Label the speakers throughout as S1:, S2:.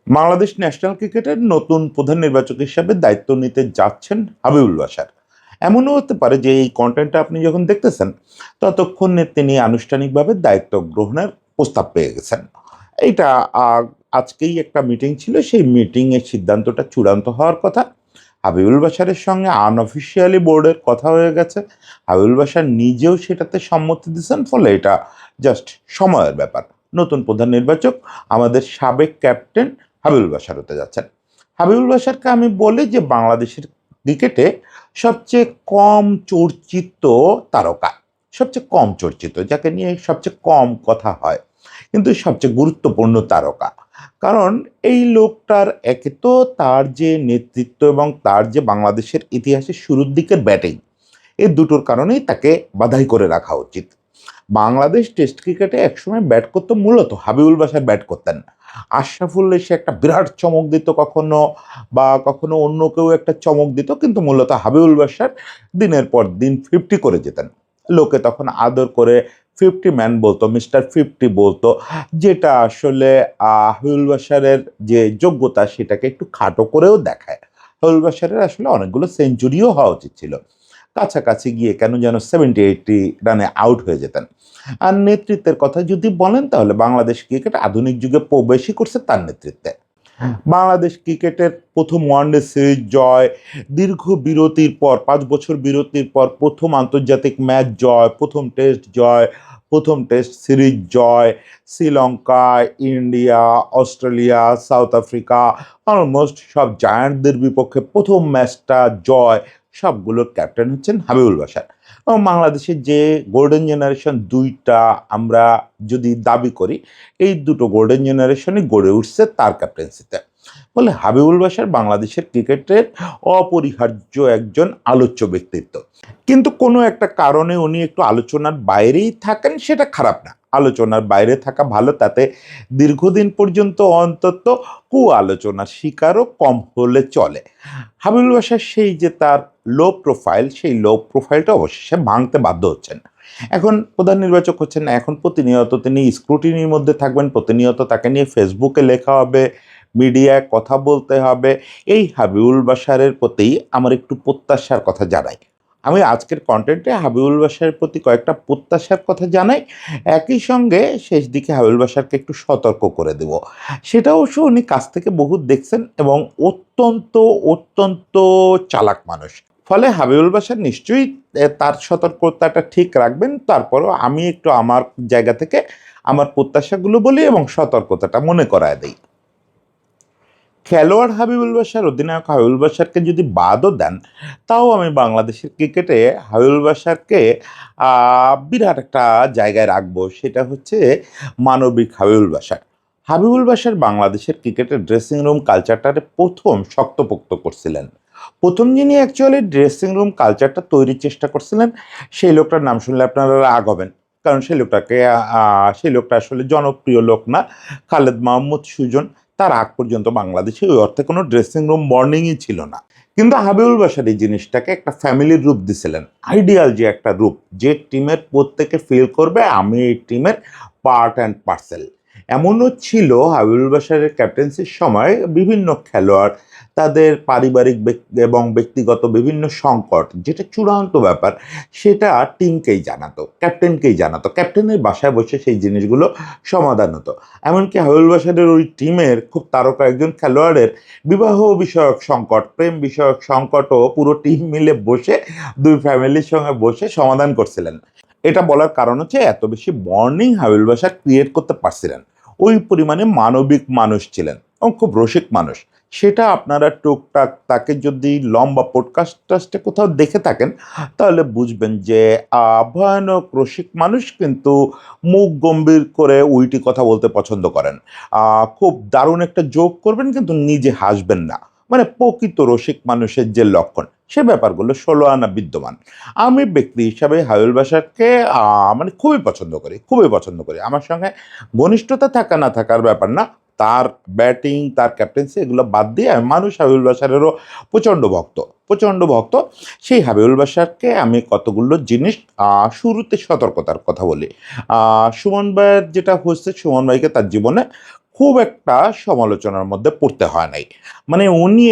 S1: Bangladesh national ক্রিকেটের নতুন প্রধান নির্বাচক হিসাবে দায়িত্ব নিতে যাচ্ছেন হাবিবুল বাশার। এমনও হতে পারে যে এই কন্টেন্টটা আপনি যখন দেখতেছেন ততক্ষণে তিনি আনুষ্ঠানিকভাবে দায়িত্ব গ্রহণের প্রস্তাব পেয়ে গেছেন। এইটা আজকেই একটা মিটিং ছিল, সেই মিটিংয়ের সিদ্ধান্তটা চূড়ান্ত হওয়ার কথা। হাবিবুল বাশারের সঙ্গে আনঅফিসিয়ালি বোর্ডের কথা হয়ে গেছে। হাবিবুল বাশার নিজেও সেটাতে সম্মতি দিয়েছেন, ফলে এটা জাস্ট সময়ের ব্যাপার। নতুন প্রধান নির্বাচক আমাদের সাবেক ক্যাপ্টেন হাবিবুল বাশার হতে যাচ্ছেন। হাবিবুল বাশারকে আমি বলি যে বাংলাদেশের ক্রিকেটে সবচেয়ে কম চর্চিত তারকা, সবচেয়ে কম চর্চিত, যাকে নিয়ে সবচেয়ে কম কথা হয়, কিন্তু সবচেয়ে গুরুত্বপূর্ণ তারকা। কারণ এই লোকটার একে তো তার যে নেতৃত্ব এবং তার যে বাংলাদেশের ইতিহাসের শুরুর দিকের ব্যাটিং, এই দুটোর কারণেই তাকে বাধাই করে রাখা উচিত। বাংলাদেশ টেস্ট ক্রিকেটে একসময় ব্যাট করতো মূলত হাবিবুল বাশার ব্যাট করতেন। আশরাফুল এসে একটা বিরাট চমক দিত কখনো, বা কখনো অন্য কেউ একটা চমক দিত, কিন্তু মূলত হাবিবুল বাশার দিনের পর দিন 50 করে যেতেন। লোকে তখন আদর করে 50 ম্যান বলতো, মিস্টার 50 বলতো, যেটা আসলে হাবিবুল বাশারের যে যোগ্যতা সেটাকে একটু খাটো করেও দেখায়। হাবিবুল বাশারের আসলে অনেকগুলো সেঞ্চুরিও হওয়া উচিত ছিল, কাছাকাছি গিয়ে কেন যেন 70-80 রানে আউট হয়ে যেতেন। আর নেতৃত্বের কথা যদি বলেন তাহলে বাংলাদেশ ক্রিকেট আধুনিক যুগে প্রবেশই করছে তার নেতৃত্বে। বাংলাদেশ ক্রিকেটের প্রথম ওয়ানডে সিরিজ জয়, দীর্ঘ বিরতির পর 5 বছর বিরতির পর প্রথম আন্তর্জাতিক ম্যাচ জয়, প্রথম টেস্ট জয়, প্রথম টেস্ট সিরিজ জয়, Sri Lanka, India, Australia, South Africa, almost সব জায়ান্টদের বিপক্ষে প্রথম ম্যাচটা জয়, সবগুলোর ক্যাপ্টেন হচ্ছেন হাবিবুল বাশার। এবং বাংলাদেশের যে গোল্ডেন জেনারেশন দুইটা আমরা যদি দাবি করি, এই দুটো গোল্ডেন জেনারেশনই গড়ে উঠছে তার ক্যাপ্টেন্সিতে। ফলে হাবিবুল বাশার বাংলাদেশের ক্রিকেটের অপরিহার্য একজন আলোচ্য ব্যক্তিত্ব। কিন্তু কোনো একটা কারণে উনি একটু আলোচনার বাইরেই থাকেন, সেটা খারাপ না। আলোচনার বাইরে থাকা ভালো, তাতে দীর্ঘদিন পর্যন্ত অন্তত আলোচনার শিকারও কম হলে চলে। হাবিবুল বাশার সেই যে তার লো প্রোফাইল, সেই লো প্রোফাইলটা অবশেষে ভাঙতে বাধ্য হচ্ছেন। এখন প্রধান নির্বাচক হচ্ছেন না, এখন প্রতিনিয়ত তিনি স্ক্রুটিনির মধ্যে থাকবেন, প্রতিনিয়ত তাকে নিয়ে ফেসবুকে লেখা হবে, মিডিয়ায় কথা বলতে হবে। এই হাবিবুল বাশারের প্রতি আমার একটু প্রত্যাশার কথা জানাই। আমি আজকের কন্টেন্টে হাবিবুল বাশারের প্রতি কয়েকটা প্রত্যাশার কথা জানাই, একই সঙ্গে শেষ দিকে হাবিবুল বাশারকে একটু সতর্ক করে দেব। সেটা অবশ্য উনি কাছ থেকে বহুত দেখছেন এবং অত্যন্ত অত্যন্ত চালাক মানুষ। ফলে হাবিবুল বাশার নিশ্চয়ই তার সতর্কতাটা ঠিক রাখবেন। তারপরও আমি একটু আমার জায়গা থেকে আমার প্রত্যাশাগুলো বলি এবং সতর্কতাটা মনে করায় দেই। খেলোয়াড় হাবিবুল বাশার, অধিনায়ক হাবিবুল বাশারকে যদি বাদও দেন, তাও আমি বাংলাদেশের ক্রিকেটে হাবিবুল বাশারকে বিরাট একটা জায়গায় রাখবো। সেটা হচ্ছে মানবিক হাবিবুল বাশার। হাবিবুল বাশার বাংলাদেশের ক্রিকেটের ড্রেসিং রুম কালচারটারে প্রথম শক্তপোক্ত করছিলেন। প্রথম যিনি অ্যাকচুয়ালি ড্রেসিং রুম কালচারটা তৈরির চেষ্টা করছিলেন, সেই লোকটার নাম শুনলে আপনারা রাগ হবেন। কারণ সেই লোকটা আসলে জনপ্রিয় লোক না, খালেদ মাহমুদ সুজন। তার আগ পর্যন্ত বাংলাদেশে ওই অর্থে কোনো ড্রেসিং রুম বর্নিংই ছিল না। কিন্তু হাবিবুল বাশার এই জিনিসটাকে একটা ফ্যামিলির রূপ দিছিলেন, আইডিয়াল যে একটা রূপ, যে টিমের প্রত্যেকে ফিল করবে আমি এই টিমের পার্ট অ্যান্ড পার্সেল। এমনও ছিল হাবিবুল বাশারের ক্যাপ্টেন্সির সময় বিভিন্ন খেলোয়াড় তাদের পারিবারিক এবং ব্যক্তিগত বিভিন্ন সংকট, যেটা চূড়ান্ত ব্যাপার, সেটা টিমকেই জানাতো, ক্যাপ্টেনকেই জানাতো, ক্যাপ্টেনের বাসায় বসে সেই জিনিসগুলো সমাধান হতো। এমনকি হাবিবুল বাশারের ওই টিমের খুব তারকা একজন খেলোয়াড়ের বিবাহ বিষয়ক সংকট, প্রেম বিষয়ক সংকটও পুরো টিম মিলে বসে, দুই ফ্যামিলির সঙ্গে বসে সমাধান করছিলেন। এটা বলার কারণ হচ্ছে এত বেশি বন্ডিং হাবিবুল বাশার ক্রিয়েট করতে পারছিলেন। ওই পরিমাণে মানবিক মানুষ ছিলেন এবং খুব রসিক মানুষ। সেটা আপনারা টুকটাক তাকে যদি লম্বা পডকাস্টে কোথাও দেখে থাকেন, তাহলে বুঝবেন যে ভয়ানক রসিক মানুষ, কিন্তু মুখ গম্ভীর করে উইটি কথা বলতে পছন্দ করেন। খুব দারুণ একটা জোক করবেন কিন্তু নিজে হাসবেন না, মানে প্রকৃত রসিক মানুষের যে লক্ষণ, সে ব্যাপারগুলো 16 আনা বিদ্যমান। আমি ব্যক্তি হিসাবে হাবিবুল বাশারকে মানে খুবই পছন্দ করি, খুবই পছন্দ করি। আমার সঙ্গে ঘনিষ্ঠতা থাকা না থাকার ব্যাপার না, তার ব্যাটিং, তার ক্যাপ্টেন্সি এগুলো বাদ দিয়ে আমি মানুষ হাবিবুল বাশারেরও প্রচণ্ড ভক্ত, প্রচণ্ড ভক্ত। সেই হাবিবুল বাশারকে আমি কতগুলো জিনিস শুরুতে সতর্কতার কথা বলি। সুমন ভাইয়ের যেটা হচ্ছে, সুমন ভাইকে তার জীবনে খুব একটা সমালোচনার মধ্যে পড়তে হয় নাই। মানে উনি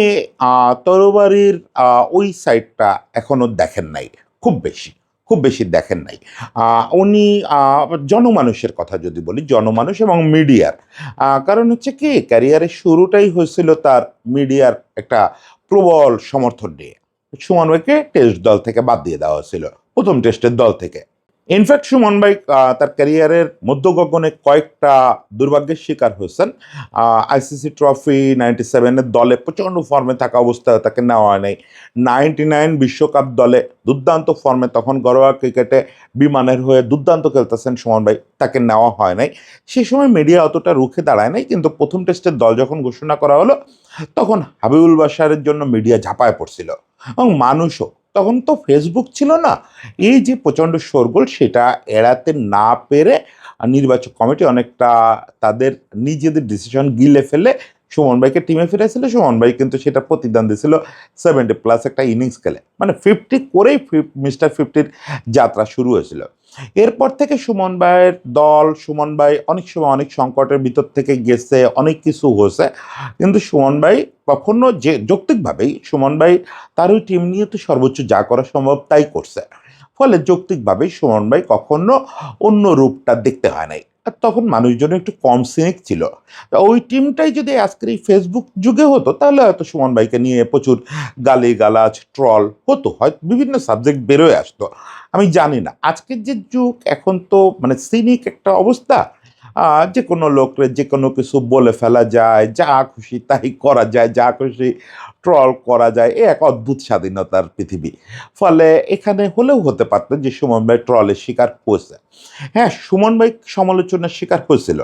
S1: তরবারির ওই সাইডটা এখনো দেখেন নাই খুব বেশি, খুব বেশি দেখেন নাই। উনি জনমানুষের কথা যদি বলি, জনমানুষ এবং মিডিয়ার, কারণ হচ্ছে কি ক্যারিয়ারের শুরুটাই হয়েছিল তার মিডিয়ার একটা প্রবল সমর্থন নিয়ে। সুমন ভাইকে টেস্ট দল থেকে বাদ দিয়ে দেওয়া হয়েছিল, প্রথম টেস্টের দল থেকে। ইনফ্যাক্ট সুমন ভাই তার ক্যারিয়ারের মধ্যগগনে কয়েকটা দুর্ভাগ্যের শিকার হয়েছেন। আইসিসি ট্রফি 97-এর দলে প্রচণ্ড ফর্মে থাকা অবস্থায় তাকে নেওয়া হয় নাই। 99 বিশ্বকাপ দলে দুর্দান্ত ফর্মে, তখন ঘরোয়া ক্রিকেটে বিমানের হয়ে দুর্দান্ত খেলতেছেন সুমন ভাই, তাকে নেওয়া হয় নাই। সে সময় মিডিয়া অতটা রুখে দাঁড়ায় নাই, কিন্তু প্রথম টেস্টের দল যখন ঘোষণা করা হলো তখন হাবিবুল বাশারের জন্য মিডিয়া ঝাঁপায় পড়ছিল এবং মানুষও, তখন তো ফেসবুক ছিল না। এই যে প্রচণ্ড শোরগোল, সেটা এড়াতে না পেরে নির্বাচক কমিটি অনেকটা তাদের নিজেদের ডিসিশন গিলে ফেলে সুমন ভাইকে টিমে ফিরেছিল। সুমন ভাই কিন্তু সেটা প্রতিদান দিয়েছিল 70+ একটা ইনিংস খেলে, মানে 50 করেই মিস্টার 50-র যাত্রা শুরু হয়েছিল। এরপর থেকে সুমন ভাইয়ের দল, সুমন ভাই অনেক সময় অনেক সংকটের ভিতর থেকে গেছে, অনেক কিছু হয়েছে, কিন্তু সুমন ভাই কখনো, যে যৌক্তিকভাবেই সুমন ভাই তার ওই টিম নিয়ে তো সর্বোচ্চ যা করা সম্ভব তাই করছে, ফলে যৌক্তিকভাবেই সুমন ভাই কখনো অন্য রূপটা দেখতে হয় নাই। আর তখন মানুষজন একটু কম সিনিক ছিল। ওই টিমটাই যদি আজকের এই ফেসবুক যুগে হতো তাহলে হয়তো সুমন ভাইকে নিয়ে প্রচুর গালিগালাজ ট্রল হতো, হয়তো বিভিন্ন সাবজেক্ট বেরোয় আসতো, আমি জানি না। আজকের যে যুগ, এখন তো মানে সিনিক একটা অবস্থা, যে কোনো লোকরে যে কোনো কিছু বলে ফেলা যায়, যা খুশি তাই করা যায়, যা খুশি ট্রল করা যায়, এ এক অদ্ভুত স্বাধীনতার পৃথিবী। ফলে এখানে হলেও হতে পারত যে সুমন ভাই ট্রলের শিকার হয়েছে। হ্যাঁ, সুমন ভাই সমালোচনার শিকার হয়েছিল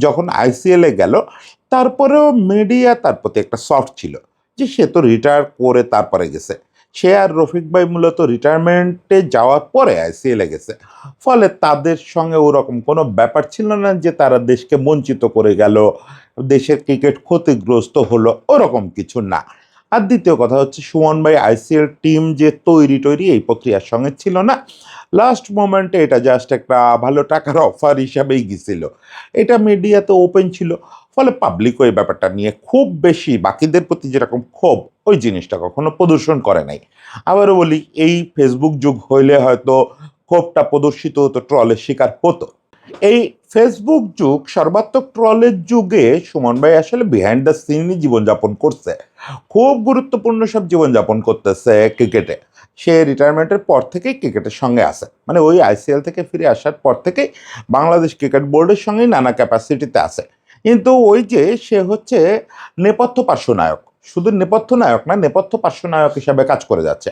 S1: যখন আইসিএলে গেল, তারপরেও মিডিয়া তার প্রতি একটা সফট ছিল, যে সে তো রিটায়ার করে তারপরে গেছে। সে আর রফিক ভাই মূলত রিটায়ারমেন্টে যাওয়ার পরে আইসিএলে গেছে, ফলে তাদের সঙ্গে ওরকম কোনো ব্যাপার ছিল না যে তারা দেশকে বঞ্চিত করে গেল, দেশের ক্রিকেট ক্ষতিগ্রস্ত হলো, ওরকম কিছু না। আর দ্বিতীয় কথা হচ্ছে, সুমন ভাই আইসিএল টিম যে তৈরি এই প্রক্রিয়ার সঙ্গে ছিল না। লাস্ট মোমেন্টে এটা জাস্ট একটা ভালো টাকার অফার হিসাবেই গেছিল, এটা মিডিয়াতে ওপেন ছিল, ফলে পাবলিক ওই ব্যাপারটা নিয়ে খুব বেশি বাকিদের প্রতি যেরকম ক্ষোভ, ওই জিনিসটা কখনো প্রদর্শন করে নাই। আবারও বলি, এই ফেসবুক যুগ হইলে হয়তো ক্ষোভটা প্রদর্শিত হতো, ট্রলের শিকার হতো। এই ফেসবুক যুগ, সর্বাত্মক ট্রলের যুগে সুমন ভাই আসলে বিহাইন্ড দ্য সিনই জীবনযাপন করছে, খুব গুরুত্বপূর্ণ সব জীবনযাপন করতেছে ক্রিকেটে। সে রিটায়ারমেন্টের পর থেকেই ক্রিকেটের সঙ্গে আছে, মানে ওই আইসিএল থেকে ফিরে আসার পর থেকেই বাংলাদেশ ক্রিকেট বোর্ডের সঙ্গে নানা ক্যাপাসিটিতে আছে। কিন্তু ওই যে সে হচ্ছে নেপথ্য পার্শ্বনায়ক, শুধু নেপথ্য নায়ক না, নেপথ্য পার্শ্বনায়ক হিসাবে কাজ করে যাচ্ছে,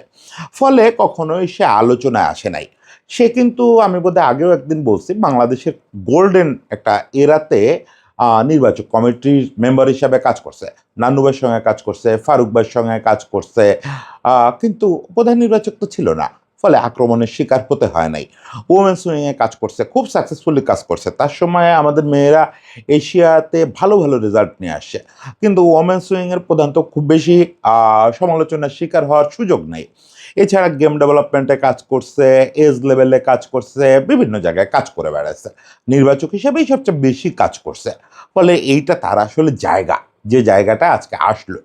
S1: ফলে কখনোই সে আলোচনায় আসে নাই। সে কিন্তু, আমি বোধহয় আগেও একদিন বলছি, বাংলাদেশের গোল্ডেন একটা এরাতে নির্বাচক কমিটির মেম্বার হিসাবে কাজ করছে, নান্নু ভাইয়ের সঙ্গে কাজ করছে, ফারুক ভাইয়ের সঙ্গে কাজ করছে, কিন্তু প্রধান নির্বাচক তো ছিল না, ফলে আক্রমণের শিকার হতে হয় নাই। ওমেন্স উইংয়ে কাজ করছে, খুব সাকসেসফুলি কাজ করছে, তার সময় আমাদের মেয়েরা এশিয়াতে ভালো ভালো রেজাল্ট নিয়ে আসছে, কিন্তু ওমেন্স উইংয়ের প্রধান তো খুব বেশি সমালোচনার শিকার হওয়ার সুযোগ নেই। এছাড়া গেম ডেভেলপমেন্টে কাজ করছে, এজ লেভেলে কাজ করছে, বিভিন্ন জায়গায় কাজ করে বেড়াচ্ছে, নির্বাচক হিসেবেই সবচেয়ে বেশি কাজ করছে, ফলে এইটা তার আসলে জায়গা, যে জায়গাটা আজকে আসলো।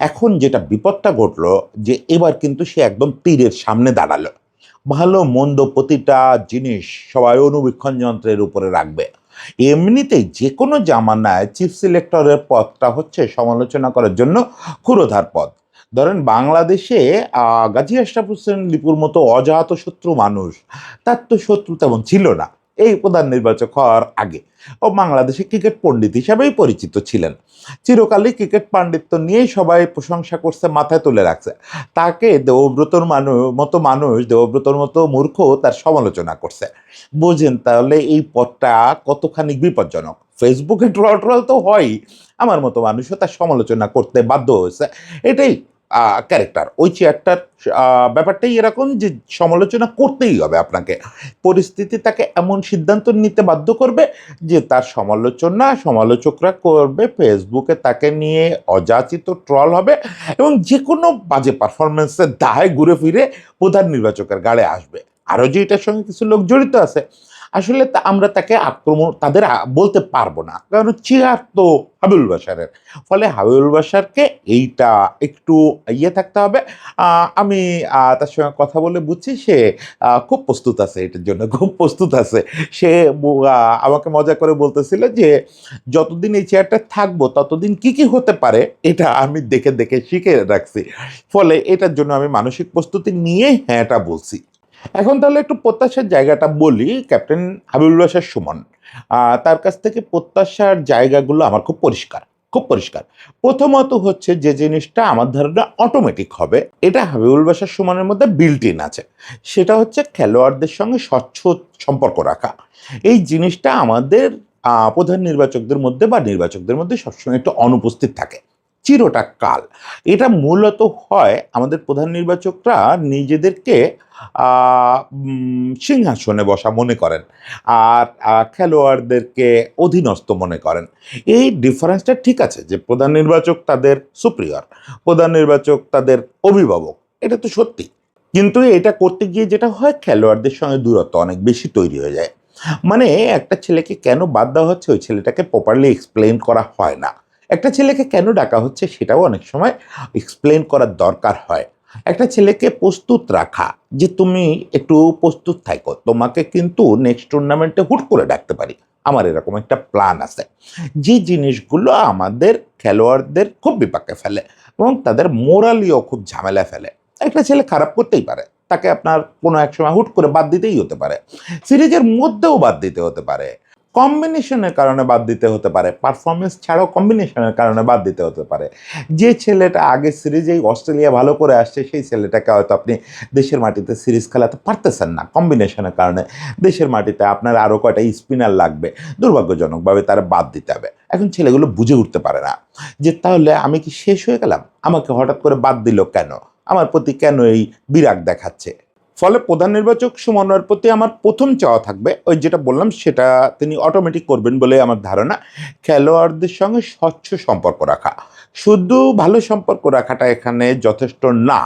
S1: এখন যেটা বিপদটা ঘটলো, যে এবার কিন্তু সে একদম তীরের সামনে দাঁড়ালো, ভালো মন্দ প্রতিটা জিনিস সবাই অনুবীক্ষণ যন্ত্রের উপরে রাখবে। এমনিতেই যে কোনো জামানায় চিফ সিলেক্টরের পদটা হচ্ছে সমালোচনা করার জন্য ক্ষুরোধার পদ। ধরেন বাংলাদেশে গাজী আশরাফ হোসেন লিপুর মতো অজাত শত্রু মানুষ, তার তো শত্রু তেমন ছিল না এই প্রধান নির্বাচক হওয়ার আগে। ও বাংলাদেশে ক্রিকেট পণ্ডিত হিসাবেই পরিচিত ছিলেন, চিরকালই ক্রিকেট পাণ্ডিত্য নিয়েই সবাই প্রশংসা করছে, মাথায় তুলে রাখছে। তাকে দেবব্রতর মানুষ, দেবব্রতর মতো মূর্খ তার সমালোচনা করছে। বোঝেন তাহলে এই পথটা কতখানি বিপজ্জনক। ফেসবুকে ট্রল তো হয়ই, আমার মতো মানুষও তার সমালোচনা করতে বাধ্য হয়েছে। এটাই ক্যারেক্টার, ওই চেয়ারটার ব্যাপারটাই এরকম যে সমালোচনা করতেই হবে আপনাকে। পরিস্থিতি তাকে এমন সিদ্ধান্ত নিতে বাধ্য করবে যে তার সমালোচকরা করবে, ফেসবুকে তাকে নিয়ে অযাচিত ট্রল হবে, এবং যে কোনো বাজে পারফরমেন্সের দায় ঘুরে ফিরে প্রধান নির্বাচকের গাড়ে আসবে। আরও যে এটার সঙ্গে কিছু লোক জড়িত আছে, আসলে আমরা তাকে আক্রমণ তাদের বলতে পারবো না, কারণ চেয়ার তো হাবিবুল বাশারের। ফলে হাবিবুল বাশারকে এইটা একটু থাকতে হবে। আমি তার সঙ্গে কথা বলে বুঝছি সে খুব প্রস্তুত আছে, এটার জন্য খুব প্রস্তুত আছে। সে আমাকে মজা করে বলতেছিল যে যতদিন এই চেয়ারটা থাকবো ততদিন কি কি হতে পারে এটা আমি দেখে দেখে শিখে রাখছি। ফলে এটার জন্য আমি মানসিক প্রস্তুতি নিয়ে হ্যাঁ এটা বলছি। এখন তাহলে একটু প্রত্যাশার জায়গাটা বলি। ক্যাপ্টেন হাবিবুল বাশার সুমন, তার কাছ থেকে প্রত্যাশার জায়গাগুলো আমার খুব পরিষ্কার, খুব পরিষ্কার। প্রথমত হচ্ছে যে জিনিসটা আমার ধারণা অটোমেটিক হবে, এটা হাবিবুল বাশার সুমনের মধ্যে বিল্ট ইন আছে, সেটা হচ্ছে খেলোয়াড়দের সঙ্গে স্বচ্ছ সম্পর্ক রাখা। এই জিনিসটা আমাদের প্রধান নির্বাচকদের মধ্যে বা নির্বাচকদের মধ্যে সবসময় একটু অনুপস্থিত থাকে চিরটা কাল। এটা মূলত হয় আমাদের প্রধান নির্বাচকরা নিজেদেরকে সিংহাসনে বসা মনে করেন, আর খেলোয়াড়দেরকে অধীনস্থ মনে করেন। এই ডিফারেন্সটা ঠিক আছে যে প্রধান নির্বাচক তাদের সুপ্রিয়র, প্রধান নির্বাচক তাদের অভিভাবক, এটা তো সত্যি। কিন্তু এটা করতে গিয়ে যেটা হয় খেলোয়াড়দের সঙ্গে দূরত্ব অনেক বেশি তৈরি হয়ে যায়। মানে একটা ছেলেকে কেন বাদ দেওয়া হচ্ছে ওই ছেলেটাকে প্রপারলি এক্সপ্লেন করা হয় না। একটা ছেলেকে কেন ডাকা হচ্ছে সেটাও অনেক সময় এক্সপ্লেন করার দরকার হয়। একটা ছেলেকে প্রস্তুত রাখা যে তুমি একটু প্রস্তুত থাকো, তোমাকে কিন্তু নেক্সট টুর্নামেন্টে হুট করে ডাকতে পারি, আমার এরকম একটা প্ল্যান আছে। যে জিনিসগুলো আমাদের খেলোয়াড়দের খুব বিপাকে ফেলে এবং তাদের মোরালিও খুব ঝামেলা ফেলে। একটা ছেলে খারাপ করতেই পারে, তাকে আপনার কোনো এক সময় হুট করে বাদ দিতেই হতে পারে, সিরিজের মধ্যেও বাদ দিতে হতে পারে, কম্বিনেশনের কারণে বাদ দিতে হতে পারে, পারফরমেন্স ছাড়াও কম্বিনেশনের কারণে বাদ দিতে হতে পারে। যে ছেলেটা আগে সিরিজেই অস্ট্রেলিয়া ভালো করে আসছে সেই ছেলেটাকে হয়তো আপনি দেশের মাটিতে সিরিজ খেলাতে পারতেছেন না কম্বিনেশনের কারণে, দেশের মাটিতে আপনার আরও কয়টা স্পিনার লাগবে, দুর্ভাগ্যজনকভাবে তারা বাদ দিতে হবে। এখন ছেলেগুলো বুঝে উঠতে পারে না যে তাহলে আমি কি শেষ হয়ে গেলাম, আমাকে হঠাৎ করে বাদ দিল কেন, আমার প্রতি কেন এই বিরাগ দেখাচ্ছে। ফলে প্রধান নির্বাচক সুমনের প্রতি আমার প্রথম চাওয়া থাকবে ওই যেটা বললাম সেটা তিনি অটোমেটিক করবেন বলে আমার ধারণা, খেলোয়াড়দের সঙ্গে স্বচ্ছ সম্পর্ক রাখা। শুধু ভালো সম্পর্ক রাখাটা এখানে যথেষ্ট না,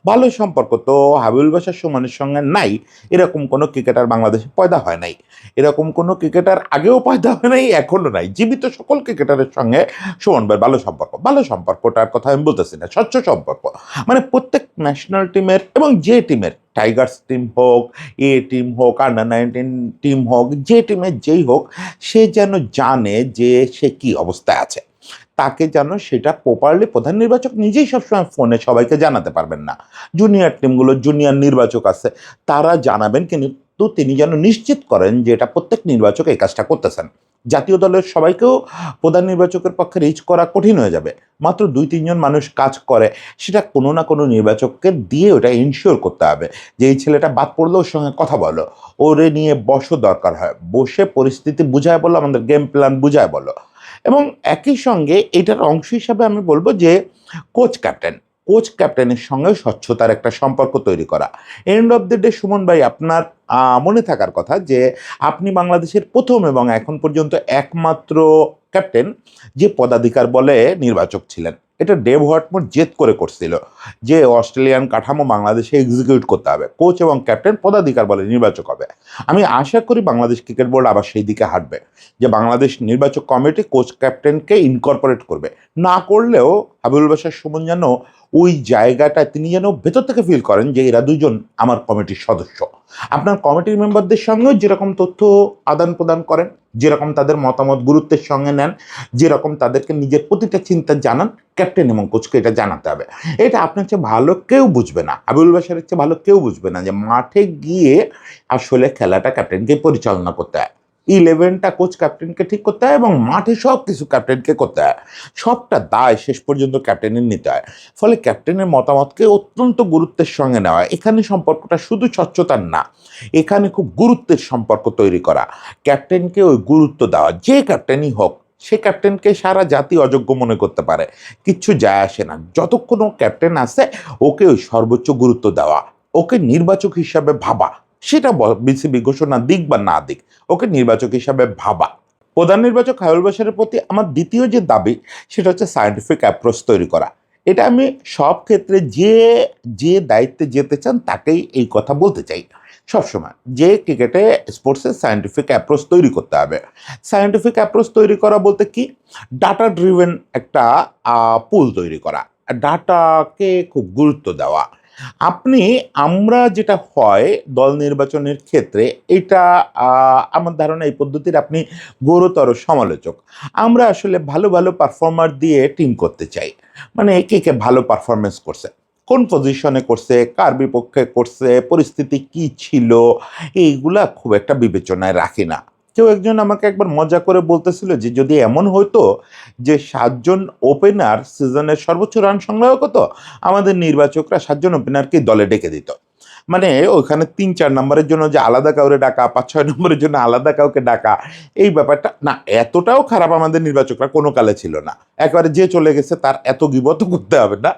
S1: ভালো সম্পর্ক তো হাবিবুল বাশার সুমনের সঙ্গে নাই এরকম কোনো ক্রিকেটার বাংলাদেশে পয়দা হয় নাই, এরকম কোনো ক্রিকেটার আগেও পয়দা হয় নাই, এখনো নাই। জীবিত সকল ক্রিকেটারের সঙ্গে সুমন ভাই ভালো সম্পর্ক, ভালো সম্পর্কটার কথা আমি বলতেছি না, স্বচ্ছ সম্পর্ক। মানে প্রত্যেক ন্যাশনাল টিমের এবং যে টিমের, টাইগার্স টিম হোক, এ টিম হোক, আন্ডার 19 টিম হোক, যে টিমের যেই হোক, সে যেন জানে যে সে কি অবস্থায় আছে, তাকে যেন সেটা প্রপারলি প্রধান নির্বাচক নিজেই সবসময় ফোনে সবাইকে জানাতে পারবেন না, জুনিয়র টিমগুলো জুনিয়র নির্বাচক আছে তারা জানাবেন, কিন্তু তিনি যেন নিশ্চিত করেন যে এটা প্রত্যেক নির্বাচক এই কাজটা করতেছেন। জাতীয় দলের সবাইকেও প্রধান নির্বাচকের পক্ষে রিচ করা কঠিন হয়ে যাবে, মাত্র 2-3 জন মানুষ কাজ করে, সেটা কোনো না কোনো নির্বাচককে দিয়ে ওটা ইনশিওর করতে হবে যে এই ছেলেটা বাদ পড়লে ওর সঙ্গে কথা বলো, ওরে নিয়ে বসো, দরকার হয় বসে পরিস্থিতি বুঝায় বলো, আমাদের গেম প্ল্যান বুঝায় বলো। এবং একই সঙ্গে এটার অংশ হিসাবে আমি বলবো যে কোচ ক্যাপ্টেন, কোচ ক্যাপ্টেনের সঙ্গে স্বচ্ছতার একটা সম্পর্ক তৈরি করা। End of the day Suman ভাই আপনার মনে থাকার কথা যে আপনি বাংলাদেশের প্রথম এবং এখন পর্যন্ত একমাত্র ক্যাপ্টেন যে পদাধিকার বলে নির্বাচক ছিলেন। এটা ডেভ হোয়াটমোর জেদ করে করছিল যে অস্ট্রেলিয়ান কাঠামো বাংলাদেশে এক্সিকিউট করতে হবে, কোচ এবং ক্যাপ্টেন পদাধিকার বলে নির্বাচক হবে। আমি আশা করি বাংলাদেশ ক্রিকেট বোর্ড আবার সেই দিকে হাঁটবে যে বাংলাদেশ নির্বাচক কমিটি কোচ ক্যাপ্টেনকে ইনকর্পোরেট করবে। না করলেও হাবিবুল বাশার সুমন যেন ওই জায়গাটা তিনি যেন ভেতর থেকে ফিল করেন যে এরা দুজন আমার কমিটির সদস্য। আপনার কমিটির মেম্বারদের সঙ্গেও যেরকম তথ্য আদান প্রদান করেন, যেরকম তাদের মতামত গুরুত্বের সঙ্গে নেন, যেরকম তাদেরকে নিজের প্রতিটা চিন্তা জানান, ক্যাপ্টেন এবং কোচকে এটা জানাতে হবে। এটা আপনার চেয়ে ভালো কেউ বুঝবে না, হাবিবুল বাশারের চেয়ে ভালো কেউ বুঝবে না যে মাঠে গিয়ে আসলে খেলাটা ক্যাপ্টেনকে পরিচালনা করতে হয়, 11টা কোচ ক্যাপ্টেনকে ঠিক করতে হয় এবং মাঠে সব কিছু ক্যাপ্টেনকে করতে হয়, সবটা দায় শেষ পর্যন্ত ক্যাপ্টেনের নিতে হয়। ফলে ক্যাপ্টেনের মতামতকে অত্যন্ত গুরুত্বের সঙ্গে নেওয়া, এখানে সম্পর্কটা শুধু স্বচ্ছতার না, এখানে খুব গুরুত্বের সম্পর্ক তৈরি করা, ক্যাপ্টেনকে ওই গুরুত্ব দেওয়া, যে ক্যাপ্টেনই হোক সে ক্যাপ্টেনকে সারা জাতি অযোগ্য মনে করতে পারে, কিচ্ছু যায় আসে না, যতক্ষণ ও ক্যাপ্টেন আছে ওকে ওই সর্বোচ্চ গুরুত্ব দেওয়া, ওকে নির্বাচক হিসাবে ভাবা, সেটা বিসিবি ঘোষণা দিক বা না দিক, ওকে নির্বাচক হিসাবে ভাবা। প্রধান নির্বাচক হাবিবুল বাশারের প্রতি আমার দ্বিতীয় যে দাবি সেটা হচ্ছে সায়েন্টিফিক অ্যাপ্রোচ তৈরি করা। এটা আমি সব ক্ষেত্রে যে যে দায়িত্বে যেতে চান তাকেই এই কথা বলতে চাই। সবসময় যে ক্রিকেটে স্পোর্টসে সায়েন্টিফিক অ্যাপ্রোচ তৈরি করতে হবে। সায়েন্টিফিক অ্যাপ্রোচ তৈরি করা বলতে কি, ডাটা ড্রিভেন একটা পুল তৈরি করা, ডাটাকে খুব গুরুত্ব দেওয়া। আমরা যেটা হয় দল নির্বাচনের ক্ষেত্রে, এটা আমার ধারণা এই পদ্ধতির আপনি গুরুতর সমালোচক। আমরা আসলে ভালো ভালো পারফর্মার দিয়ে টিম করতে চাই, মানে কে কে ভালো পারফরমেন্স করছে, কোন পজিশনে করছে, কার বিপক্ষে করছে, পরিস্থিতি কি ছিল, এইগুলা খুব একটা বিবেচনায় রাখি না। কেউ একজন আমাকে একবার মজা করে বলতেছিল যে যদি এমন হইতো যে 7জন ওপেনার সিজনের সর্বোচ্চ রান সংগ্রহ করতো, আমাদের নির্বাচকরা 7জন ওপেনারকে দলে ডেকে দিত। মানে ওইখানে 3-4 নম্বরের জন্য যে আলাদা কাউরে ডাকা, 5-6 নম্বরের জন্য আলাদা কাউকে ডাকা, এই ব্যাপারটা না, এতটাও খারাপ আমাদের নির্বাচকরা কোনো কালে ছিল না। একবারে যে চলে গেছে তার এত গিবত করতে হবে না,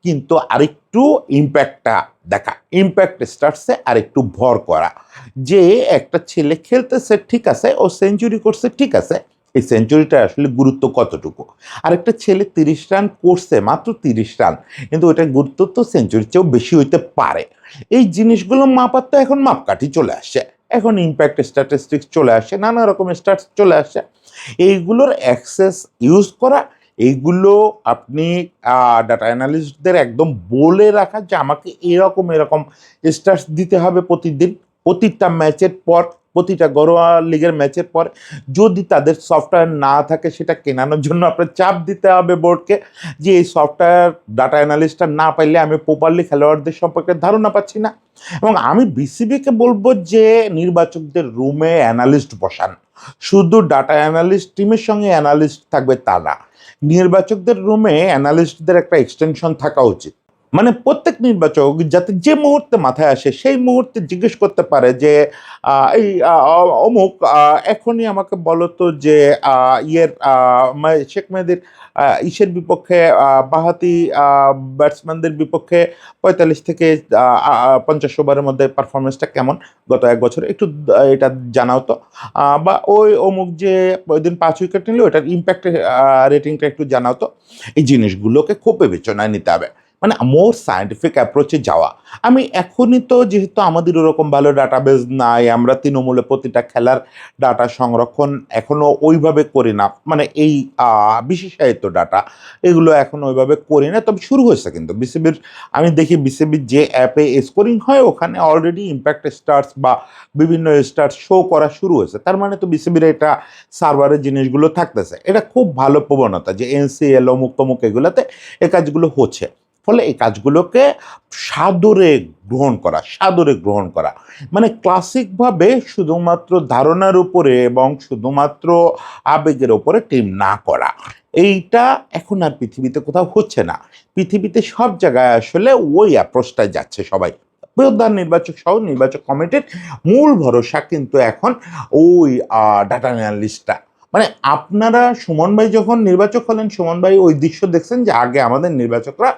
S1: কিন্তু আরেকটু ইম্প্যাক্টটা দেখা, ইম্প্যাক্ট স্টার্টসে আরেকটু ভর করা, যে একটা ছেলে খেলতেছে ঠিক আছে, ও সেঞ্চুরি করছে ঠিক আছে, এই সেঞ্চুরিটা আসলে গুরুত্ব কতটুকু। আরেকটা ছেলে 30 রান করছে, মাত্র 30 রান, কিন্তু ওটার গুরুত্ব তো সেঞ্চুরির চেয়েও বেশি হইতে পারে। এই জিনিসগুলো মাপার তো এখন মাপকাঠি চলে আসছে, এখন ইম্প্যাক্ট স্ট্যাটিস্টিক্স চলে আসে, নানা রকমের স্ট্যাটস চলে আসে। এইগুলোর অ্যাক্সেস ইউজ করা, এইগুলো আপনি ডাটা অ্যানালিস্টদের একদম বলে রাখা যে আমাকে এরকম এরকম স্ট্যাটস দিতে হবে প্রতিদিন, প্রতিটা ম্যাচের পর, প্রতিটা ঘরোয়া লিগের ম্যাচের পর। যদি তাদের সফটওয়্যার না থাকে, সেটা কেনানোর জন্য আপনার চাপ দিতে হবে বোর্ডকে, যে এই সফটওয়্যার ডাটা অ্যানালিস্টটা না পাইলে আমি প্রপারলি খেলোয়াড়দের সম্পর্কে ধারণা পাচ্ছি না। এবং আমি বিসিবিকে বলবো যে নির্বাচকদের রুমে অ্যানালিস্ট বসান, শুধু ডাটা অ্যানালিস্ট টিমের সঙ্গে অ্যানালিস্ট থাকবে তা না, নির্বাচকদের রুমে অ্যানালিস্টদের একটা এক্সটেনশন থাকা উচিত। মানে প্রত্যেক নির্বাচক যাতে যে মুহূর্তে মাথায় আসে সেই মুহূর্তে জিজ্ঞেস করতে পারে যে এই অমুক, এখনই আমাকে বলো তো যে শেখ মেহেদীর ইসের বিপক্ষে, বাঁহাতি ব্যাটসম্যানদের বিপক্ষে 45 থেকে 50 ওভারের মধ্যে পারফরমেন্সটা কেমন গত 1 বছর, একটু এটা জানাও তো। বা ওই অমুক যে ওই দিন 5 উইকেট নিল, ওটার ইম্প্যাক্ট রেটিংটা একটু জানাও তো। এই জিনিসগুলোকে খুব বিবেচনায় নিতে হবে, মানে মোর সায়েন্টিফিক অ্যাপ্রোচে যাওয়া। আমি এখনই তো, যেহেতু আমাদের ওরকম ভালো ডাটাবেস নাই, আমরা তৃণমূলে প্রতিটা খেলার ডাটা সংরক্ষণ এখনো ওইভাবে করি না, মানে এই বিশেষায়িত ডাটা এগুলো এখনো ওইভাবে করি না। তবে শুরু হয়েছে কিন্তু বিসিবির, আমি দেখি বিসিবির যে অ্যাপে স্কোরিং হয় ওখানে অলরেডি ইম্প্যাক্ট স্টার্স বা বিভিন্ন স্টার্স শো করা শুরু হয়েছে। তার মানে তো বিসিবির এটা সার্ভারের জিনিসগুলো থাকতেছে, এটা খুব ভালো প্রবণতা যে এনসিএল অমুক তমুক এগুলোতে এই কাজগুলো হচ্ছে। ফলে এই কাজগুলোকে সাদরে সাদরে গ্রহণ করা, মানে ক্লাসিকভাবে শুধুমাত্র ধারণার উপরে এবং শুধুমাত্র আবেগের উপরে টিম না করা, এইটা এখন আর পৃথিবীতে কোথাও হচ্ছে না। পৃথিবীতে সব জায়গায় আসলে ওই অ্যাপ্রোচটাই যাচ্ছে সবাই। প্রধান নির্বাচক সহ নির্বাচক কমিটির মূল ভরসা কিন্তু এখন ওই ডাটা অ্যানালিস্টটা। মানে আপনারা সুমন ভাই যখন নির্বাচক হলেন, সুমন ভাই ওই দৃশ্য দেখছেন যে আগে আমাদের নির্বাচকরা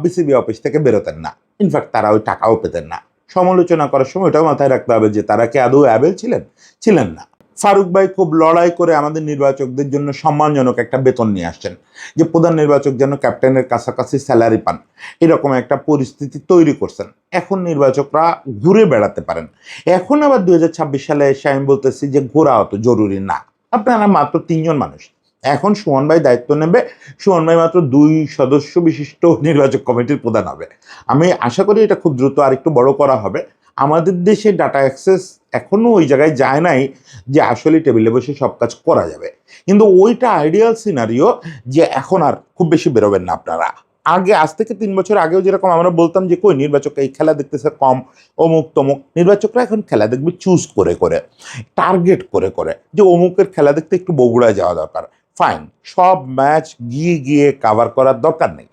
S1: বিসিবি অফিস থেকে বেরোতেন না, ইনফ্যাক্ট তারা ওই টাকাও পেতেন না। সমালোচনা করার সময় এটাও মাথায় রাখতে হবে যে তারা কি আদৌ অ্যাবেল ছিলেন, ছিলেন না। ফারুক ভাই খুব লড়াই করে আমাদের নির্বাচকদের জন্য সম্মানজনক একটা বেতন নিয়ে আসছেন, যে প্রধান নির্বাচক যেন ক্যাপ্টেনের কাছাকাছি স্যালারি পান, এরকম একটা পরিস্থিতি তৈরি করছেন। এখন নির্বাচকরা ঘুরে বেড়াতে পারেন। এখন আবার 2026 সালে এসে আমি বলতেছি যে ঘোরা অত জরুরি না, আপনারা মাত্র 3জন মানুষ। এখন সুমন ভাই দায়িত্ব নেবে, সুমন ভাই মাত্র 2 সদস্য বিশিষ্ট নির্বাচক কমিটির প্রধান হবে। আমি আশা করি এটা খুব দ্রুত আরেকটু বড় করা হবে। আমাদের দেশে ডাটা অ্যাক্সেস এখনো ওই জায়গায় যায় নাই যে আসলে টেবিলে বসে সব কাজ করা যাবে, কিন্তু ওইটা আইডিয়াল সিনারিও যে এখন আর খুব বেশি বেরোবেন না আপনারা। আগে, আজ থেকে 3 বছর আগেও যেরকম আমরা বলতাম যে কই নির্বাচক এই খেলা দেখতেছে কম, অমুক তমুক, নির্বাচকরা এখন খেলা দেখবে চুজ করে করে, টার্গেট করে করে, যে অমুকের খেলা দেখতে একটু বগুড়ায় যাওয়া দরকার, ফাইন, সব ম্যাচ গিয়ে গিয়ে কাভার করার দরকার নেই।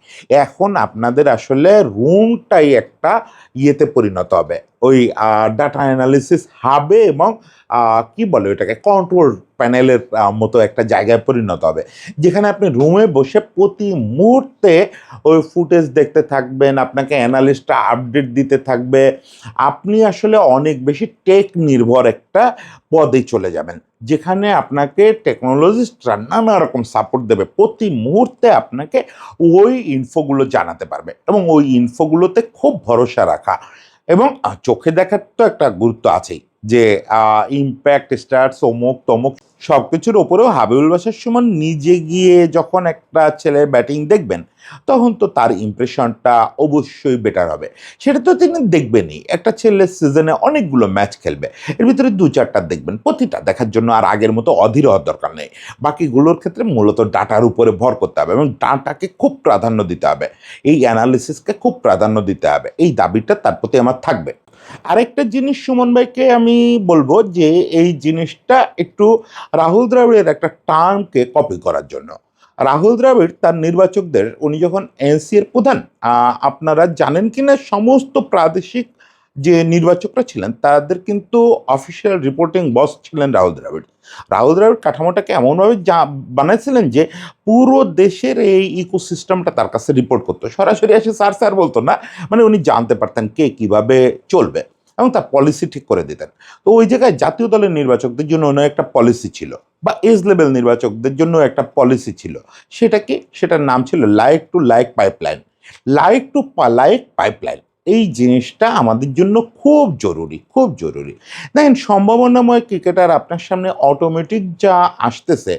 S1: এখন আপনাদের আসলে রুমটাই একটা ইয়েতে পরিণত হবে, ওই ডাটা অ্যানালিসিস হাবে এবং কি বলে ওইটাকে, কন্ট্রোল প্যানেলের মতো একটা জায়গায় পরিণত হবে, যেখানে আপনি রুমে বসে প্রতি মুহূর্তে ওই ফুটেজ দেখতে থাকবেন, আপনাকে অ্যানালিস্টটা আপডেট দিতে থাকবে। আপনি আসলে অনেক বেশি টেক নির্ভর একটা পদে চলে যাবেন, যেখানে আপনাকে টেকনোলজিস্টরা নানা রকম সাপোর্ট দেবে, প্রতি মুহূর্তে আপনাকে ওই ইনফোগুলো জানাতে পারবে এবং ওই ইনফোগুলোতে খুব ভরসা রাখা। এবং চোখে দেখার তো একটা গুরুত্ব আছেই যে ইম্প্যাক্ট স্ট্যাটস অমুক তমুক সবকিছুর ওপরেও হাবিবুল বাশার সুমন নিজে গিয়ে যখন একটা ছেলের ব্যাটিং দেখবেন তখন তো তার ইমপ্রেশনটা অবশ্যই বেটার হবে। সেটা তো তিনি দেখবেনই, একটা ছেলে সিজনে অনেকগুলো ম্যাচ খেলবে, এর ভিতরে দু চারটা দেখবেন, প্রতিটা দেখার জন্য আর আগের মতো অধীর হওয়ার দরকার নেই। বাকিগুলোর ক্ষেত্রে মূলত ডাটার উপরে ভর করতে হবে এবং ডাটাকে খুব প্রাধান্য দিতে হবে, এই অ্যানালিসিসকে খুব প্রাধান্য দিতে হবে, এই দাবিটা তার প্রতি আমার থাকবে। আরেকটা জিনিস সুমন ভাইকে আমি বলবো যে এই জিনিসটা একটু রাহুল দ্রাবিড়ের একটা টার্মকে কপি করার জন্য। রাহুল দ্রাবিড় তার নির্বাচকদের, উনি যখন এনসি এর প্রধান, আপনারা জানেন কিনা সমস্ত প্রাদেশিক যে নির্বাচকরা ছিলেন তাদের কিন্তু অফিসিয়াল রিপোর্টিং বস ছিলেন রাহুল দ্রাবিড়। রাহুল দ্রাবিড় কাঠামোটাকে এমনভাবে বানাইছিলেন যে পুরো দেশের এই ইকোসিস্টেমটা তার কাছে রিপোর্ট করতো, সরাসরি এসে স্যার স্যার বলতো না, মানে উনি জানতে পারতেন কে কিভাবে চলবে এবং তার পলিসি ঠিক করে দিতেন। তো ওই জায়গায় জাতীয় দলের নির্বাচকদের জন্য অন্য একটা পলিসি ছিল, বা এজ লেভেল নির্বাচকদের জন্য একটা পলিসি ছিল। সেটা কি? সেটার নাম ছিল like to like pipeline. Like to like pipeline, এই জিনিসটা আমাদের জন্য খুব জরুরি, খুব জরুরি। দেখেন, সম্ভাবনাময় ক্রিকেটার আপনার সামনে অটোমেটিক যা আসতেছে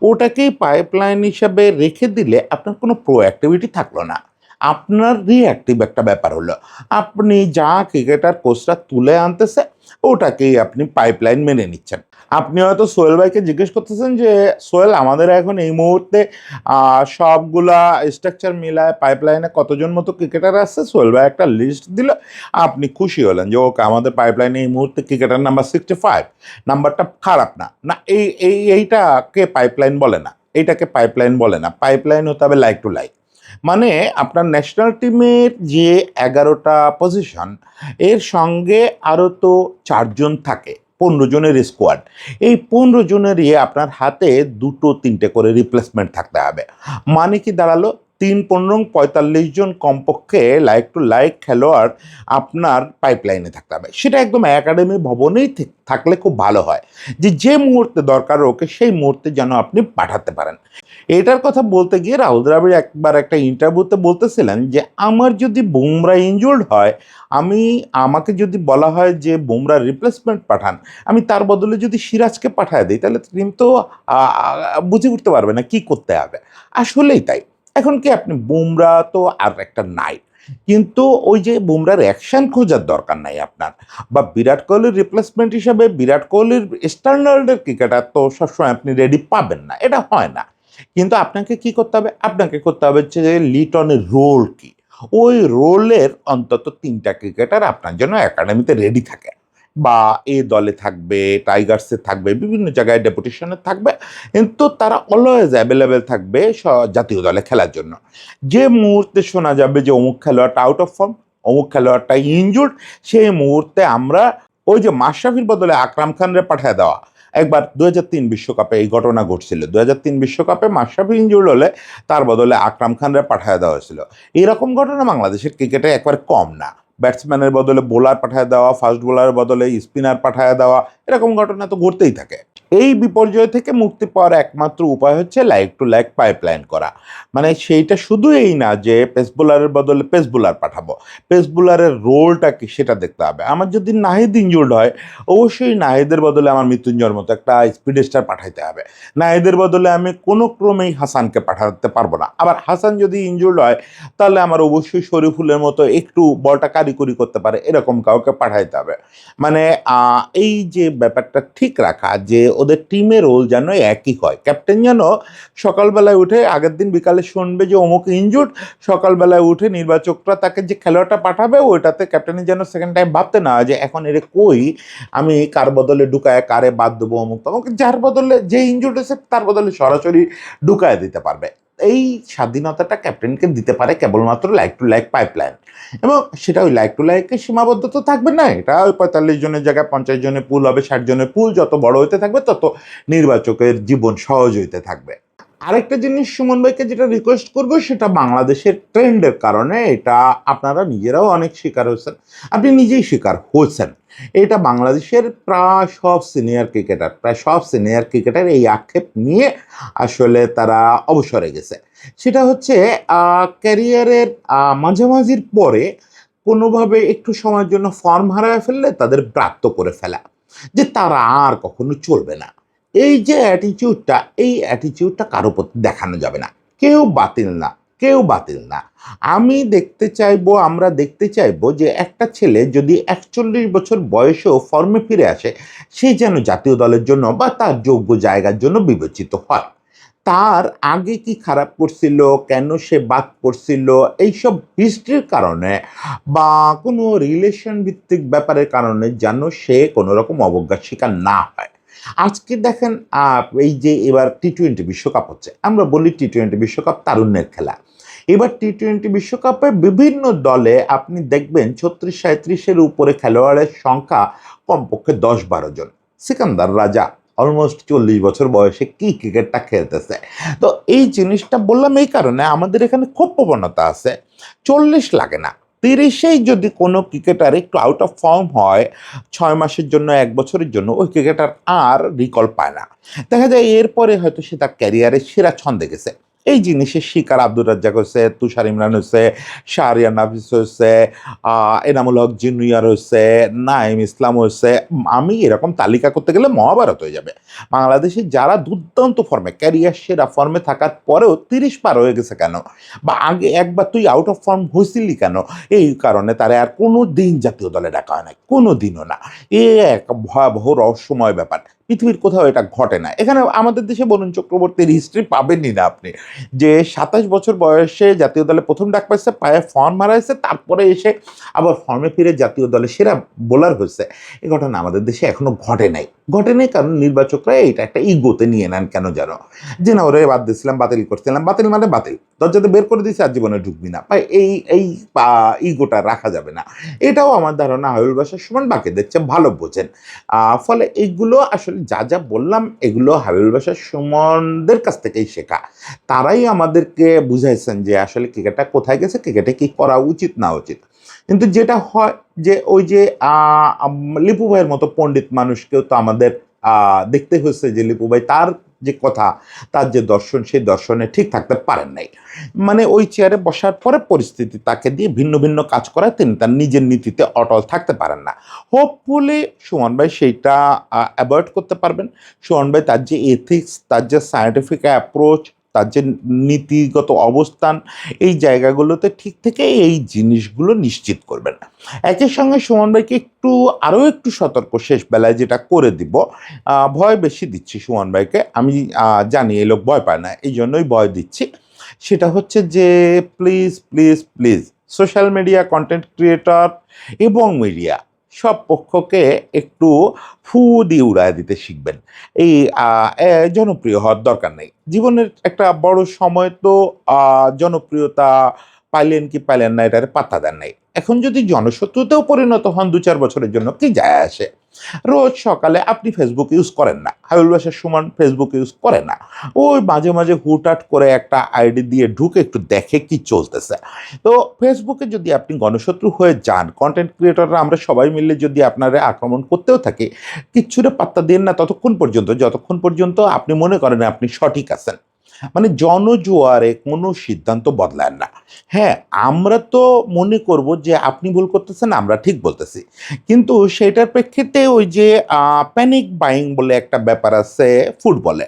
S1: ওটাকেই পাইপলাইন হিসাবে রেখে দিলে আপনার কোনো প্রোঅ্যাক্টিভিটি থাকলো না, আপনার রিঅ্যাক্টিভ একটা ব্যাপার হলো। আপনি যা ক্রিকেটার কোচরা তুলে আনতেছে ওটাকেই আপনি পাইপলাইন মেনে নিচ্ছেন। আপনি হয়তো সোহেল ভাইকে জিজ্ঞেস করতেছেন যে সোহেল, আমাদের এখন এই মুহূর্তে সবগুলা স্ট্রাকচার মিলায় পাইপলাইনে কতজন মতো ক্রিকেটার আছে? সোহেল ভাই একটা লিস্ট দিল, আপনি খুশি হলেন যে ওকে, আমাদের পাইপলাইনে এই মুহূর্তে ক্রিকেটার নাম্বার 65, নাম্বারটা খারাপ না। না, এইটাকে পাইপলাইন বলে না, এইটাকে পাইপলাইন বলে না, পাইপলাইন হতে হবে লাইক টু লাইক। মানে আপনার ন্যাশনাল টিমের যে 11টা পজিশন, এর সঙ্গে আরও তো 4জন থাকে, 15 জনের স্কোয়াড। এই 15 জনেরই আপনার হাতে 2-3টে করে রিপ্লেসমেন্ট থাকতে হবে। মানে কি দাঁড়ালো? 3-15-45 জন কমপক্ষে লাইক টু লাইক খেলোয়াড় আপনার পাইপলাইনে থাকতে হবে। সেটা একদম একাডেমি ভবনেই থাকলে খুব ভালো হয়, যে যে মুহূর্তে দরকার ওকে সেই মুহূর্তে যেন আপনি পাঠাতে পারেন। এটার কথা বলতে গিয়ে রাহুল দ্রাবিড় একবার একটা ইন্টারভিউতে বলতেছিলেন যে আমার যদি বুমরা ইনজুর্ড হয়, আমাকে যদি বলা হয় যে বুমরা রিপ্লেসমেন্ট পাঠান, আমি তার বদলে যদি সিরাজকে পাঠায় দিই তাহলে টিম তো বুঝে উঠতে পারবে না কি করতে হবে। আসলেই তাই। এখন কি, আপনি বুমরা তো আর একটা নাই, কিন্তু ওই যে বুমরার অ্যাকশন খোঁজার দরকার নাই আপনার, বা বিরাট কোহলির রিপ্লেসমেন্ট হিসাবে বিরাট কোহলির স্ট্যান্ডার্ডের ক্রিকেটার তো সবসময় আপনি রেডি পাবেন না, এটা হয় না। কিন্তু আপনাকে কি করতে হবে? আপনাকে করতে হবে হচ্ছে যে লিটনের রোল কি, ওই রোলের অন্তত 3টা ক্রিকেটার আপনার জন্য একাডেমিতে রেডি থাকে, বা এ দলে থাকবে, টাইগার্সে থাকবে, বিভিন্ন জায়গায় ডেপুটেশনে থাকবে, কিন্তু তারা অলওয়েজ অ্যাভেলেবেল থাকবে জাতীয় দলে খেলার জন্য। যে মুহূর্তে শোনা যাবে যে অমুক খেলোয়াড়টা আউট অফ ফর্ম, অমুক খেলোয়াড়টা ইনজুর্ড, সেই মুহূর্তে আমরা ওই যে মাশরাফির বদলে আকরাম খানরে পাঠিয়ে দেওয়া। একবার 2003 বিশ্বকাপে এই ঘটনা ঘটছিল। 2003 বিশ্বকাপে মাশরাফি ইনজুর্ড হলে তার বদলে আকরাম খানরে পাঠিয়ে দেওয়া হয়েছিল। এরকম ঘটনা বাংলাদেশের ক্রিকেটে একবার কম না। ব্যাটসম্যানের বদলে বোলার পাঠিয়ে দেওয়া, ফাস্ট বোলারের বদলে স্পিনার পাঠিয়ে দেওয়া, এরকম ঘটনা তো ঘটতেই থাকে। এই বিপর্যয় থেকে মুক্তি পাওয়ার একমাত্র উপায় হচ্ছে লাইক টু লাইক পাইপলাইন করা। মানে সেইটা শুধু এই না যে পেস বোলারের বদলে পেস বোলার পাঠাবো, পেস বোলারের রোলটা কি সেটা দেখতে হবে। আমার যদি নাহিদ ইনজুর্ড হয়, অবশ্যই নাহিদের বদলে আমার মৃত্যুঞ্জয়ের মতো একটা স্পিড স্টার পাঠাইতে হবে। নাহিদের বদলে আমি কোনো ক্রমেই হাসানকে পাঠাতে পারবো না। আবার হাসান যদি ইনজুর্ড হয় তাহলে আমার অবশ্যই শরীফুলের মতো একটু বলটা কারিকুরি করতে পারে এরকম কাউকে পাঠাইতে হবে। মানে এই যে ব্যাপারটা ঠিক রাখা যে ওদের টিমের রোল যেন একই হয়। ক্যাপ্টেন যেন সকালবেলায় উঠে আগের দিন বিকালে শুনবে যে অমুক ইনজুর্ড, সকালবেলায় উঠে নির্বাচকরা তাকে যে খেলোয়াড়টা পাঠাবে ওইটাতে ক্যাপ্টেনের যেন সেকেন্ড টাইম ভাবতে না হয় যে এখন এর কই, আমি কার বদলে ঢুকায় কারে বাদ দেবো অমুক তমুক, যার বদলে যে ইনজুর্ড হয়েছে তার বদলে সরাসরি ঢুকায় দিতে পারবে। এই স্বাধীনতাটা ক্যাপ্টেনকে দিতে পারে কেবলমাত্র লাইক টু লাইক পাইপলাইন। এবং সেটা ওই লাইক টু লাইকে সীমাবদ্ধ তো থাকবে না, এটা ওই 45 জনের জায়গায় 50 জনের পুল হবে, 60 জনের পুল, যত বড় হইতে থাকবে তত নির্বাচকের জীবন সহজ হইতে থাকবে। আরেকটা জিনিস সুমন ভাইকে যেটা রিকোয়েস্ট করবো, সেটা বাংলাদেশের ট্রেন্ডের কারণে এটা আপনারা নিজেরাও অনেক শিকার হয়েছেন, আপনি নিজেই শিকার হয়েছেন। এটা বাংলাদেশের প্রায় সব সিনিয়র ক্রিকেটার এই আক্ষেপ নিয়ে আসলে তারা অবসরে গেছে। সেটা হচ্ছে ক্যারিয়ারের মাঝামাঝির পরে কোনোভাবে একটু সময়ের জন্য ফর্ম হারায় ফেললে তাদের ব্রাত্য করে ফেলা, যে তারা আর কখনো চলবে না। এই যে অ্যাটিটিউডটা, এই অ্যাটিটিউডটা কারো প্রতি দেখানো যাবে না। কেউ বাতিল না, কেউ বাতিল না। আমরা দেখতে চাইবো যে একটা ছেলে যদি 41 বছর বয়সেও ফর্মে ফিরে আসে, সে যেন জাতীয় দলের জন্য বা তার যোগ্য জায়গার জন্য বিবেচিত হয়। তার আগে কি খারাপ করছিল, কেন সে বাদ পড়ছিল, এইসব হিস্ট্রির কারণে বা কোনো রিলেশন ভিত্তিক ব্যাপারের কারণে যেন সে কোনো রকম অবজ্ঞার শিকার না হয়। আজকে দেখেন, এই যে এবার টি-20 বিশ্বকাপ হচ্ছে, আমরা বলি টি-20 বিশ্বকাপ তারুণ্যের খেলা। এবার টি-20 বিশ্বকাপে বিভিন্ন দলে আপনি দেখবেন 36-37-এর উপরে খেলোয়াড়ের সংখ্যা কমপক্ষে 10-12 জন। সিকান্দার রাজা অলমোস্ট 40 বছর বয়সে কি ক্রিকেটটা খেলতেছে। তো এই জিনিসটা বললাম এই কারণে, আমাদের এখানে খুব প্রবণতা আছে, 40 লাগে না, 30-এই যদি কোনো ক্রিকেটার একটু আউট অফ ফর্ম হয় 6 মাসের জন্য, 1 বছরের জন্য, ওই ক্রিকেটার আর রিকল পায় না। দেখা যায় এরপরে হয়তো সে তার ক্যারিয়ারের সেরা ছন্দে গেছে। এই জিনিসের শিকার আব্দুর রাজ্জাক হয়েছে, তুষার ইমরান হয়েছে, শাহরিয়ার নাফিস হয়েছে, এনামুল হক জুনিয়র হয়েছে, নাইম ইসলাম হয়েছে। আমি এরকম তালিকা করতে গেলে মহাভারত হয়ে যাবে। বাংলাদেশে যারা দুর্দান্ত ফর্মে, ক্যারিয়ার সেরা ফর্মে থাকার পরেও 30 পার হয়ে গেছে কেন, বা আগে একবার তুই আউট অফ ফর্ম হয়েছিলি কেন, এই কারণে তারা আর কোনো দিন জাতীয় দলে ডাকা হয় না, কোনো দিনও না। এ এক ভয়াবহ রহস্যময় ব্যাপার, পৃথিবীর কোথাও এটা ঘটে না। এখানে আমাদের দেশে বরুণ চক্রবর্তীর হিস্ট্রি পাবেনই না আপনি, যে 27 বছর বয়সে জাতীয় দলে প্রথম ডাক পাইছে, পায়ে ফর্ম হারাইছে, তারপরে এসে আবার ফর্মে ফিরে জাতীয় দলে সেরা বোলার হয়েছে। এই ঘটনা আমাদের দেশে এখনো ঘটে নাই। ঘটে নাই কারণ নির্বাচকরা এটা একটা ইগোতে নিয়ে নেন কেন জানো, যে না ওরে বাদ দিয়েছিলাম, বাতিল করছিলাম, বাতিল মানে বাতিল, দরজাতে বের করে দিয়েছে, আর জীবনে ঢুকবি না, ভাই এই এই ইগোটা রাখা যাবে না। এটাও আমার ধারণা হাবিবুল বাশার সুমন বাকিদের চেয়ে ভালো বোঝেন। ফলে এইগুলো আসলে যা যা বললাম, এগুলো হাবিবুল বাশার সুমনদের কাছ থেকেই শেখা। তারাই আমাদেরকে বুঝাইছেন যে আসলে ক্রিকেটটা কোথায় গেছে, ক্রিকেটে কি করা উচিত না উচিত। কিন্তু যেটা হয় যে ওই যে লিপু ভাইয়ের মতো পণ্ডিত মানুষকেও তো আমাদের দেখতে হয়েছে যে লিপু ভাই তার যে কথা, তার যে দর্শন, সেই দর্শনে ঠিক থাকতে পারেন নাই। মানে ওই চেয়ারে বসার পরে পরিস্থিতি তাকে দিয়ে ভিন্ন ভিন্ন কাজ করায় তিনি তার নিজের নীতিতে অটল থাকতে পারেন না। হোপফুলি সুমন ভাই সেইটা অ্যাভয়েড করতে পারবেন। সুমন ভাই তার যে এথিক্স, তার যে সায়েন্টিফিক অ্যাপ্রোচ, তার যে নীতিগত অবস্থান, এই জায়গাগুলোতে ঠিক থেকে এই জিনিসগুলো নিশ্চিত করবেন। একই সঙ্গে সুমন ভাইকে আরও একটু সতর্ক শেষ বেলায় যেটা করে দিব, ভয় বেশি দিচ্ছি সুমন ভাইকে আমি, জানি এই লোক ভয় পায় না, এই জন্যই ভয় দিচ্ছি। সেটা হচ্ছে যে please please please social media content creator এবং মিডিয়া সব পক্ষকে একটু ফু দিয়ে উড়ায় দিতে শিখবেন। এই জনপ্রিয় হওয়ার দরকার নেই। জীবনের একটা বড় সময় তো জনপ্রিয়তা পাইলেন কি পাইলেন না এটার পাত্তা দেন নাই। এখন যদি জনশত্রুতেও পরিণত হন 2-4 বছরের জন্য, কি যায় আসে? রোজ সকালে আপনি ফেসবুক ইউজ করেন না, হাবিবুল বাশার সুমন ফেসবুক ইউজ করে না, ওই মাঝে মাঝে হুটহাট করে একটা আইডি দিয়ে ঢুকে একটু দেখে কি চলতেছে। তো ফেসবুকে যদি আপনি গণশত্রু হয়ে যান, কন্টেন্ট ক্রিয়েটররা আমরা সবাই মিলে যদি আপনারা আক্রমণ করতেও থাকি, কিচ্ছুরে পাত্তা দেন না ততক্ষণ পর্যন্ত যতক্ষণ পর্যন্ত আপনি মনে করেন আপনি সঠিক আছেন। মানে জনজোয়ারে কোনো সিদ্ধান্ত বদলায় না। হ্যাঁ, আমরা তো মনে করব যে আপনি ভুল করতেছেন, আমরা ঠিক বলতেছি। কিন্তু সেটার প্রেক্ষিতে ওই যে প্যানিক বাইং বলে একটা ব্যাপার আছে ফুটবলে,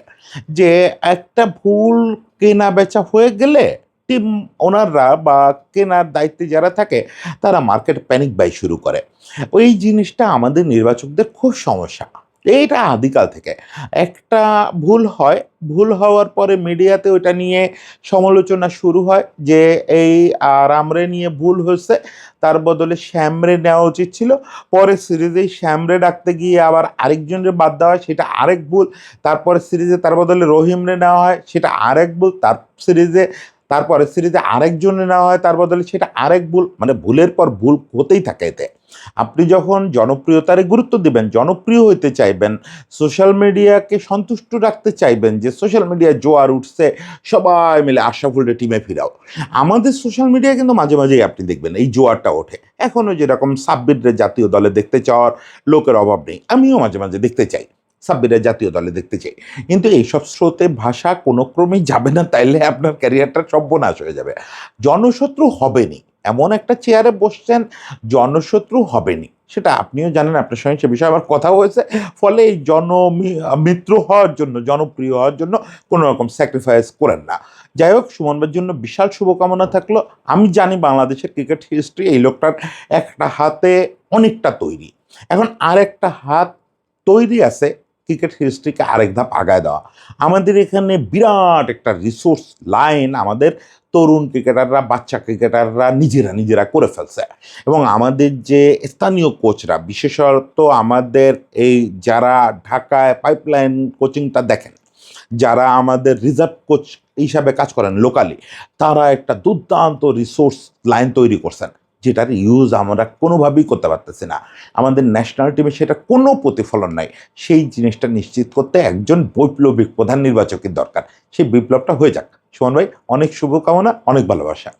S1: যে একটা ভুল কেনা বেচা হয়ে গেলে টিম ওনাররা বা কেনার দায়িত্বে যারা থাকে তারা মার্কেট প্যানিক বাই শুরু করে। ওই জিনিসটা আমাদের নির্বাচকদের খুব সমস্যা। এইটা আদিকাল থেকে একটা ভুল হয়, ভুল হওয়ার পরে মিডিয়াতে ওটা নিয়ে সমালোচনা শুরু হয় যে এই রামরে নিয়ে ভুল হয়েছে, তার বদলে শ্যামরে নেওয়া উচিত ছিল। পরে সিরিজে শ্যামরে ডাকতে গিয়ে আবার আরেকজনের বাদ দেওয়া হয়, সেটা আরেক ভুল। তারপরে সিরিজে তার বদলে রহিমরে নেওয়া হয়, সেটা আরেক ভুল। তারপরে সিরিজে আরেকজনে নেওয়া হয় তার বদলে, সেটা আরেক ভুল। মানে ভুলের পর ভুল হতেই থাকে এতে। আপনি যখন জনপ্রিয়তারে গুরুত্ব দিবেন, জনপ্রিয় হইতে চাইবেন, সোশ্যাল মিডিয়াকে সন্তুষ্ট রাখতে চাইবেন যে সোশ্যাল মিডিয়ায় জোয়ার উঠছে, সবাই মিলে আশরাফুলরে টিমে ফিরাও। আমাদের সোশ্যাল মিডিয়া কিন্তু মাঝে মাঝেই আপনি দেখবেন এই জোয়ারটা ওঠে। এখনও যেরকম সাব্বিরের জাতীয় দলে দেখতে চাওয়ার লোকের অভাব নেই, আমিও মাঝে মাঝে দেখতে চাই, সাব্বিরের জাতীয় দলে দেখতে চাই। কিন্তু এইসব স্রোতে ভাষা কোনো ক্রমেই যাবে না, তাইলে আপনার ক্যারিয়ারটা সর্বনাশ হয়ে যাবে। জনশত্রু হবেনি, এমন একটা চেয়ারে বসছেন, জনশত্রু হবেনি, সেটা আপনিও জানেন, আপনার সঙ্গে সে বিষয়ে আমার কথা হয়েছে। ফলে এই মিত্র হওয়ার জন্য, জনপ্রিয় হওয়ার জন্য কোনো রকম স্যাক্রিফাইস করেন না। যাই হোক, সুমন ভাইয়ের জন্য বিশাল শুভকামনা থাকলো। আমি জানি বাংলাদেশের ক্রিকেট হিস্ট্রি এই লোকটার একটা হাতে অনেকটা তৈরি, এখন আরেকটা হাত তৈরি আছে ক্রিকেট হিস্ট্রিকে আরেক ধাপ আগায় দেওয়া। আমাদের এখানে বিরাট একটা রিসোর্স লাইন আমাদের তরুণ ক্রিকেটাররা, বাচ্চা ক্রিকেটাররা নিজেরা নিজেরা করে ফেলছে। এবং আমাদের যে স্থানীয় কোচরা, বিশেষত আমাদের এই যারা ঢাকায় পাইপলাইন কোচিংটা দেখেন, যারা আমাদের রিজার্ভ কোচ হিসাবে কাজ করেন লোকালি, তারা একটা দুর্দান্ত রিসোর্স লাইন তৈরি করছেন, যেটার ইউজ আমরা কোনোভাবেই করতে পারতেছি না। আমাদের ন্যাশনাল টিমে সেটা কোনো প্রতিফলন নাই। সেই জিনিসটা নিশ্চিত করতে একজন বৈপ্লবিক প্রধান নির্বাচকের দরকার। সেই বিপ্লবটা হয়ে যাক। সুমন ভাই, অনেক শুভকামনা, অনেক ভালোবাসা।